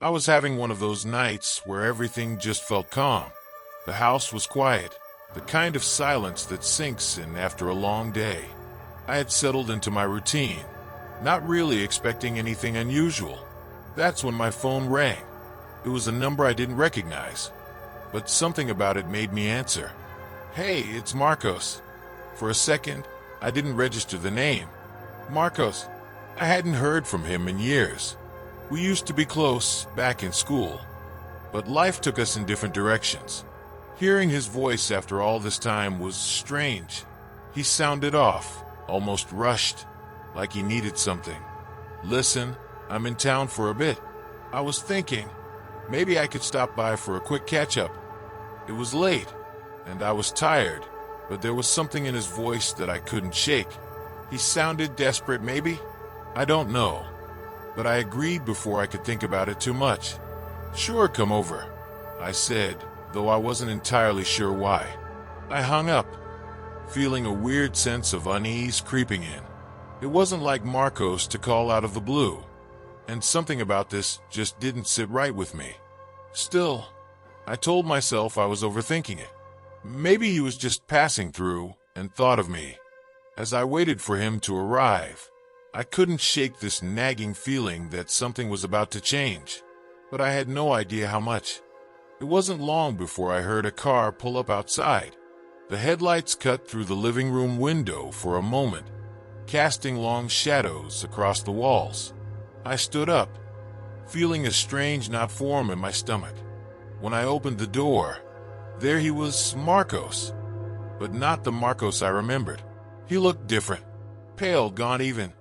I was having one of those nights where everything just felt calm. The house was quiet, the kind of silence that sinks in after a long day. I had settled into my routine, not really expecting anything unusual. That's when my phone rang. It was a number I didn't recognize, but something about it made me answer. "Hey, it's Marcos." For a second, I didn't register the name. Marcos. I hadn't heard from him in years. We used to be close back in school, but life took us in different directions. Hearing his voice after all this time was strange. He sounded off, almost rushed, like he needed something. "Listen, I'm in town for a bit." I was thinking, maybe I could stop by for a quick catch-up. It was late, and I was tired, but there was something in his voice that I couldn't shake. He sounded desperate, maybe? I don't know, but I agreed before I could think about it too much. "Sure, come over," I said, though I wasn't entirely sure why. I hung up, feeling a weird sense of unease creeping in. It wasn't like Marcos to call out of the blue, and something about this just didn't sit right with me. Still, I told myself I was overthinking it. Maybe he was just passing through and thought of me. As I waited for him to arrive, I couldn't shake this nagging feeling that something was about to change, but I had no idea how much. It wasn't long before I heard a car pull up outside. The headlights cut through the living room window for a moment, casting long shadows across the walls. I stood up, feeling a strange knot form in my stomach. When I opened the door, there he was, Marcos, but not the Marcos I remembered. He looked different, pale, gaunt even.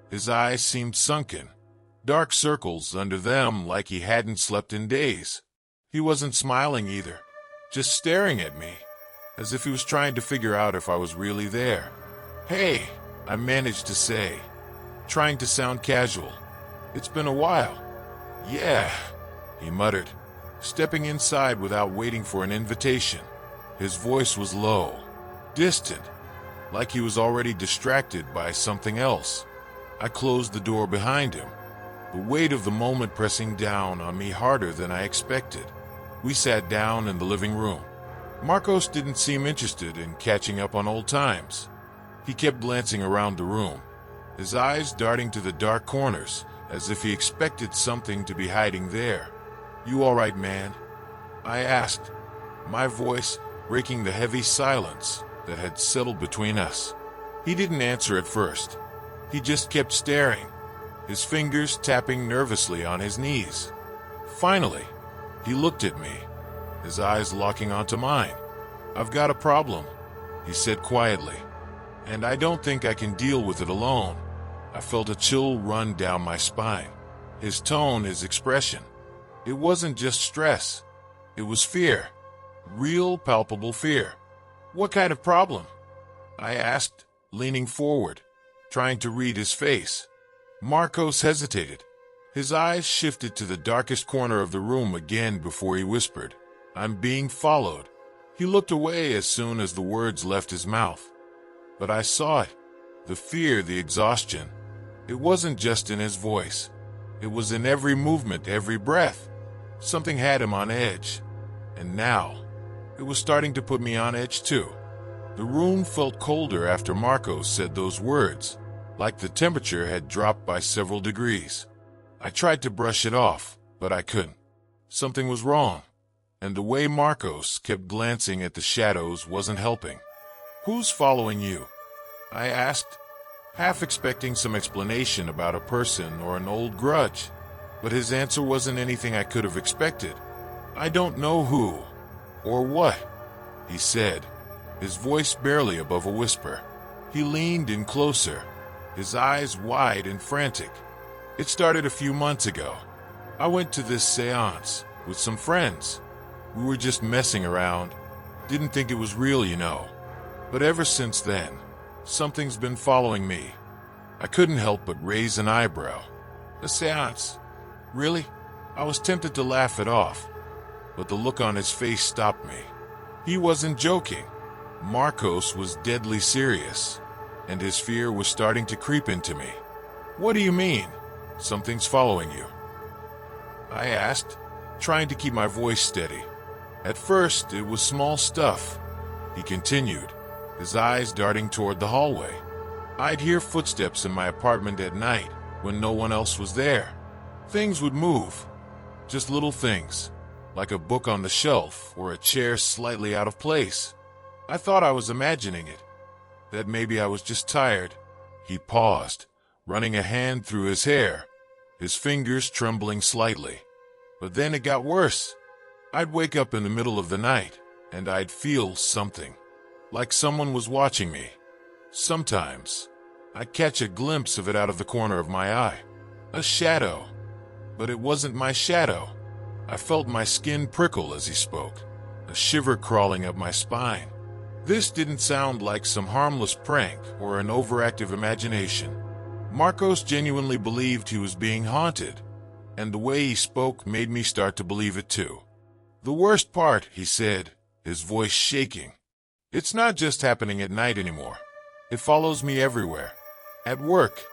His eyes seemed sunken, dark circles under them like he hadn't slept in days. He wasn't smiling either, just staring at me, as if he was trying to figure out if I was really there. "Hey," I managed to say, trying to sound casual. "It's been a while." "Yeah," he muttered, stepping inside without waiting for an invitation. His voice was low, distant, like he was already distracted by something else. I closed the door behind him, the weight of the moment pressing down on me harder than I expected. We sat down in the living room. Marcos didn't seem interested in catching up on old times. He kept glancing around the room, his eyes darting to the dark corners, as if he expected something to be hiding there. "You all right, man?" I asked, my voice breaking the heavy silence that had settled between us. He didn't answer at first. He just kept staring, his fingers tapping nervously on his knees. Finally, he looked at me, his eyes locking onto mine. "I've got a problem," he said quietly, "and I don't think I can deal with it alone." I felt a chill run down my spine. His tone, his expression. It wasn't just stress. It was fear. Real, palpable fear. "What kind of problem?" I asked, leaning forward, trying to read his face. Marcos hesitated. His eyes shifted to the darkest corner of the room again before he whispered, "I'm being followed." He looked away as soon as the words left his mouth. But I saw it. The fear, the exhaustion. It wasn't just in his voice. It was in every movement, every breath. Something had him on edge. And now, it was starting to put me on edge too. The room felt colder after Marcos said those words, like the temperature had dropped by several degrees. I tried to brush it off, but I couldn't. Something was wrong, and the way Marcos kept glancing at the shadows wasn't helping. "Who's following you?" I asked, half expecting some explanation about a person or an old grudge, but his answer wasn't anything I could have expected. "I don't know who or what," he said, his voice barely above a whisper. He leaned in closer, his eyes wide and frantic. "It started a few months ago. I went to this séance with some friends. We were just messing around. Didn't think it was real, you know. But ever since then, something's been following me." I couldn't help but raise an eyebrow. "A séance? Really?" I was tempted to laugh it off, but the look on his face stopped me. He wasn't joking. Marcos was deadly serious, and his fear was starting to creep into me. "What do you mean, something's following you?" I asked, trying to keep my voice steady. At first, it was small stuff, he continued, his eyes darting toward the hallway. I'd hear footsteps in my apartment at night when no one else was there. Things would move, just little things, like a book on the shelf or a chair slightly out of place. I thought I was imagining it, that maybe I was just tired. He paused, running a hand through his hair, his fingers trembling slightly. But then it got worse. I'd wake up in the middle of the night, and I'd feel something, like someone was watching me. Sometimes, I'd catch a glimpse of it out of the corner of my eye. A shadow. But it wasn't my shadow. I felt my skin prickle as he spoke, a shiver crawling up my spine. This didn't sound like some harmless prank or an overactive imagination. Marcos genuinely believed he was being haunted, and the way he spoke made me start to believe it too. The worst part, he said, his voice shaking. It's not just happening at night anymore. It follows me everywhere. At work,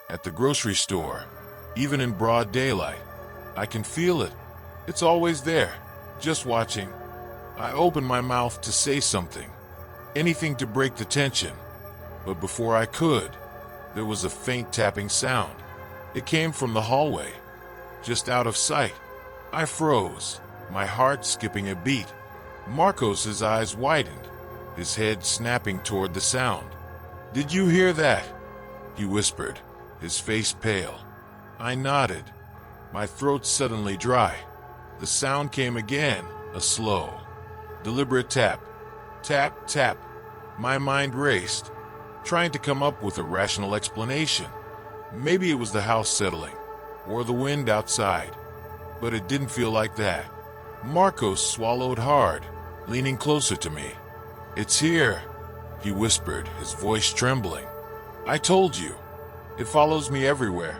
at the grocery store, even in broad daylight. I can feel it. It's always there, just watching. I open my mouth to say something, anything to break the tension. But before I could, there was a faint tapping sound. It came from the hallway, just out of sight. I froze, my heart skipping a beat. Marcos's eyes widened, his head snapping toward the sound. "Did you hear that?" he whispered, his face pale. I nodded, my throat suddenly dry. The sound came again, a slow, deliberate tap. Tap, tap. My mind raced, trying to come up with a rational explanation. Maybe it was the house settling, or the wind outside, but it didn't feel like that. Marcos swallowed hard, leaning closer to me. "It's here," he whispered, his voice trembling. "I told you, it follows me everywhere."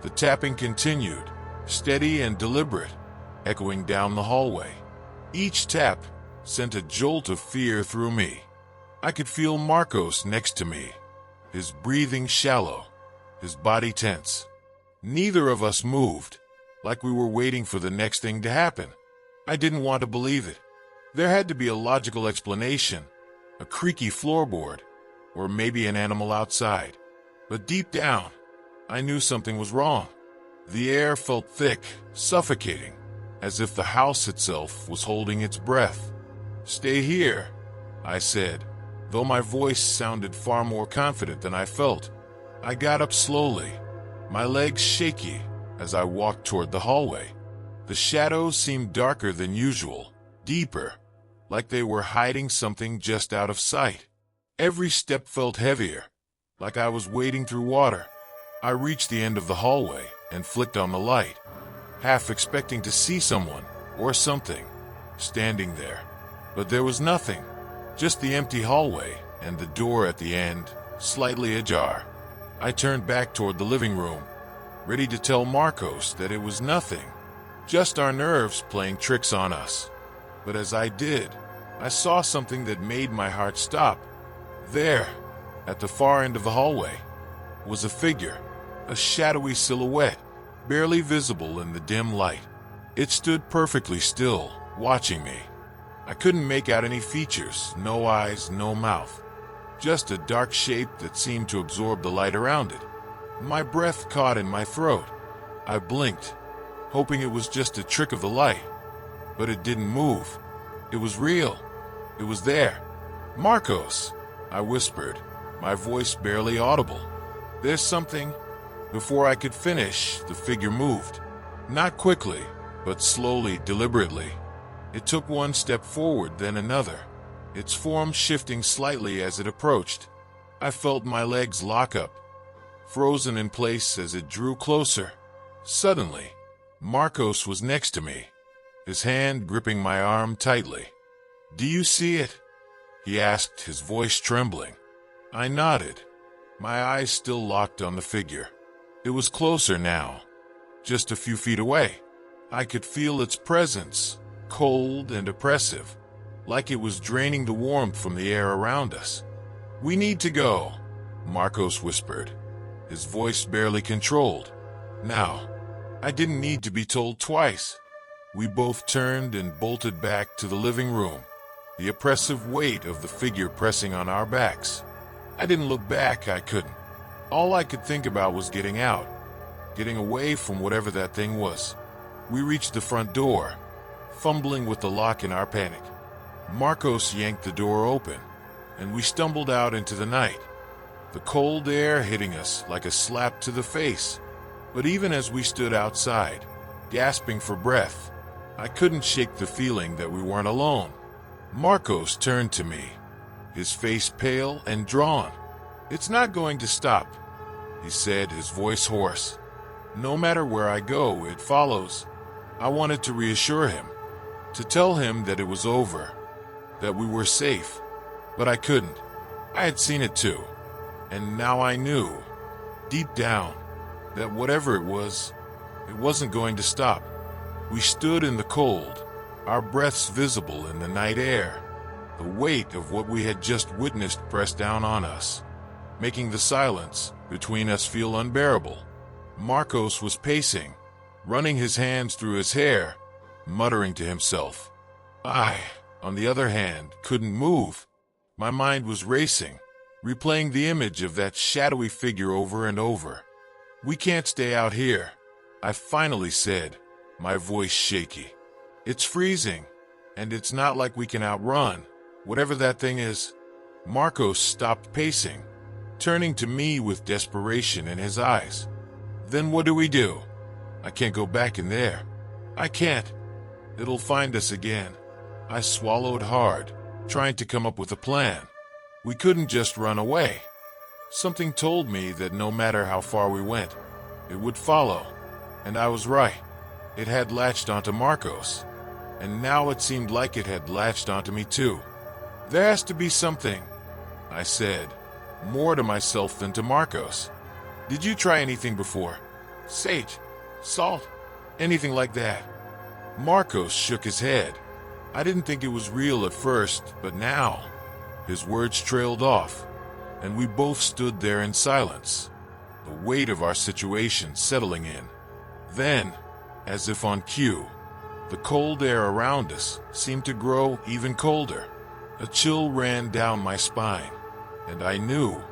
The tapping continued, steady and deliberate, echoing down the hallway. Each tap sent a jolt of fear through me. I could feel Marcos next to me, his breathing shallow, his body tense. Neither of us moved, like we were waiting for the next thing to happen. I didn't want to believe it. There had to be a logical explanation, a creaky floorboard, or maybe an animal outside. But deep down, I knew something was wrong. The air felt thick, suffocating, as if the house itself was holding its breath. "Stay here," I said, though my voice sounded far more confident than I felt. I got up slowly, my legs shaky, as I walked toward the hallway. The shadows seemed darker than usual, deeper, like they were hiding something just out of sight. Every step felt heavier, like I was wading through water. I reached the end of the hallway and flicked on the light, half expecting to see someone or something standing there. But there was nothing, just the empty hallway and the door at the end, slightly ajar. I turned back toward the living room, ready to tell Marcos that it was nothing, just our nerves playing tricks on us. But as I did, I saw something that made my heart stop. There, at the far end of the hallway, was a figure, a shadowy silhouette, barely visible in the dim light. It stood perfectly still, watching me. I couldn't make out any features, no eyes, no mouth. Just a dark shape that seemed to absorb the light around it. My breath caught in my throat. I blinked, hoping it was just a trick of the light. But it didn't move. It was real. It was there. "Marcos," I whispered, my voice barely audible. "There's something." Before I could finish, the figure moved. Not quickly, but slowly, deliberately. It took one step forward, then another, its form shifting slightly as it approached. I felt my legs lock up, frozen in place as it drew closer. Suddenly, Marcos was next to me, his hand gripping my arm tightly. "Do you see it?" he asked, his voice trembling. I nodded, my eyes still locked on the figure. It was closer now, just a few feet away. I could feel its presence, cold and oppressive, like it was draining the warmth from the air around us. "We need to go," Marcos whispered, his voice barely controlled. "Now." I didn't need to be told twice. We both turned and bolted back to the living room, the oppressive weight of the figure pressing on our backs. I didn't look back, I couldn't. All I could think about was getting out, getting away from whatever that thing was. We reached the front door, fumbling with the lock in our panic. Marcos yanked the door open, and we stumbled out into the night, the cold air hitting us like a slap to the face. But even as we stood outside, gasping for breath, I couldn't shake the feeling that we weren't alone. Marcos turned to me, his face pale and drawn. "It's not going to stop," he said, his voice hoarse. "No matter where I go, it follows." I wanted to reassure him, to tell him that it was over, that we were safe, but I couldn't. I had seen it too, and now I knew, deep down, that whatever it wasn't going to stop. We stood in the cold, our breaths visible in the night air, the weight of what we had just witnessed pressed down on us, making the silence between us feel unbearable. Marcos was pacing, running his hands through his hair, muttering to himself. I, on the other hand, couldn't move. My mind was racing, replaying the image of that shadowy figure over and over. "We can't stay out here," I finally said, my voice shaky. "It's freezing, and it's not like we can outrun whatever that thing is." Marcos stopped pacing, turning to me with desperation in his eyes. "Then what do we do? I can't go back in there. I can't. It'll find us again." I swallowed hard, trying to come up with a plan. We couldn't just run away. Something told me that no matter how far we went, it would follow. And I was right. It had latched onto Marcos, and now it seemed like it had latched onto me too. "There has to be something," I said, more to myself than to Marcos. "Did you try anything before? Sage? Salt? Anything like that?" Marcos shook his head. I didn't think it was real at first, but now. His words trailed off, and we both stood there in silence, the weight of our situation settling in. Then, as if on cue, the cold air around us seemed to grow even colder. A chill ran down my spine, and I knew,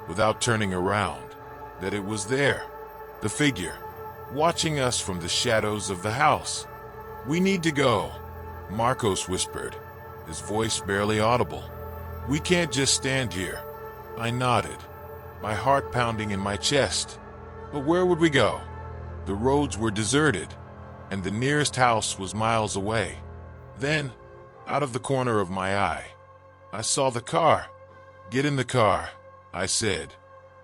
without turning around, that it was there, the figure, watching us from the shadows of the house. "We need to go," Marcos whispered, his voice barely audible. "We can't just stand here." I nodded, my heart pounding in my chest. But where would we go? The roads were deserted, and the nearest house was miles away. Then, out of the corner of my eye, I saw the car. "Get in the car," I said,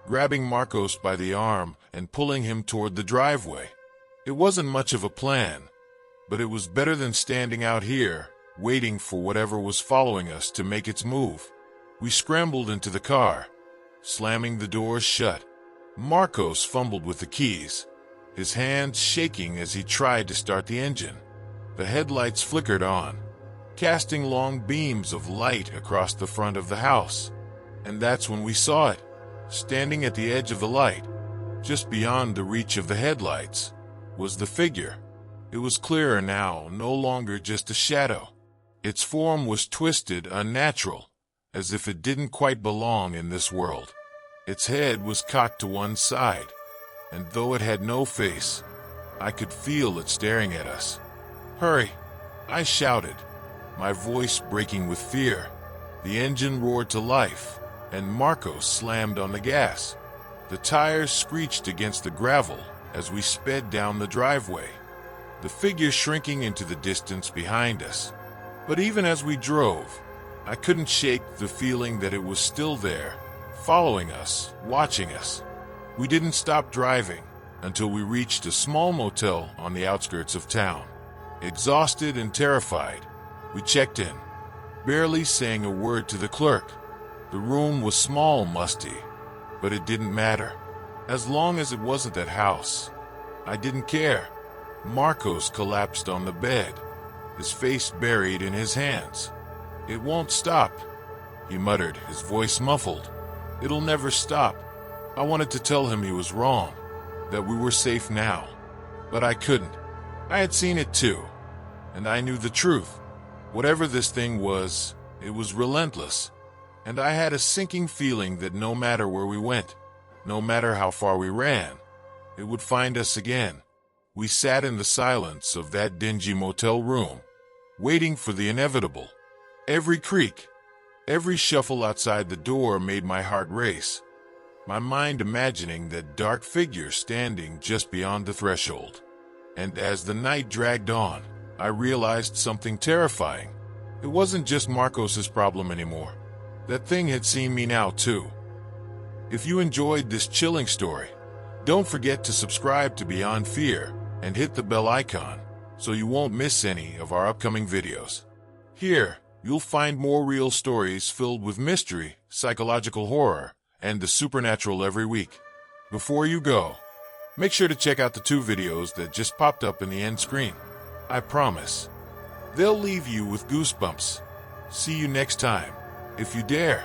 grabbing Marcos by the arm and pulling him toward the driveway. It wasn't much of a plan, but it was better than standing out here, waiting for whatever was following us to make its move. We scrambled into the car, slamming the doors shut. Marcos fumbled with the keys, his hands shaking as he tried to start the engine. The headlights flickered on, casting long beams of light across the front of the house. And that's when we saw it, standing at the edge of the light, just beyond the reach of the headlights, was the figure. It was clearer now, no longer just a shadow. Its form was twisted, unnatural, as if it didn't quite belong in this world. Its head was cocked to one side, and though it had no face, I could feel it staring at us. "Hurry!" I shouted, my voice breaking with fear. The engine roared to life, and Marcos slammed on the gas. The tires screeched against the gravel as we sped down the driveway, the figure shrinking into the distance behind us. But even as we drove, I couldn't shake the feeling that it was still there, following us, watching us. We didn't stop driving until we reached a small motel on the outskirts of town. Exhausted and terrified, we checked in, barely saying a word to the clerk. The room was small, musty, but it didn't matter. As long as it wasn't that house, I didn't care. Marcos collapsed on the bed, his face buried in his hands. "It won't stop," he muttered, his voice muffled. "It'll never stop." I wanted to tell him he was wrong, that we were safe now, But I couldn't. I had seen it too, and I knew the truth. Whatever this thing was, it was relentless, and I had a sinking feeling that no matter where we went, no matter how far we ran, it would find us again. We sat in the silence of that dingy motel room, waiting for the inevitable. Every creak, every shuffle outside the door made my heart race, my mind imagining that dark figure standing just beyond the threshold. And as the night dragged on, I realized something terrifying. It wasn't just Marcos's problem anymore. That thing had seen me now too. If you enjoyed this chilling story, don't forget to subscribe to Beyond Fear and hit the bell icon so you won't miss any of our upcoming videos. Here, you'll find more real stories filled with mystery, psychological horror, and the supernatural every week. Before you go, make sure to check out the 2 videos that just popped up in the end screen. I promise, they'll leave you with goosebumps. See you next time, if you dare.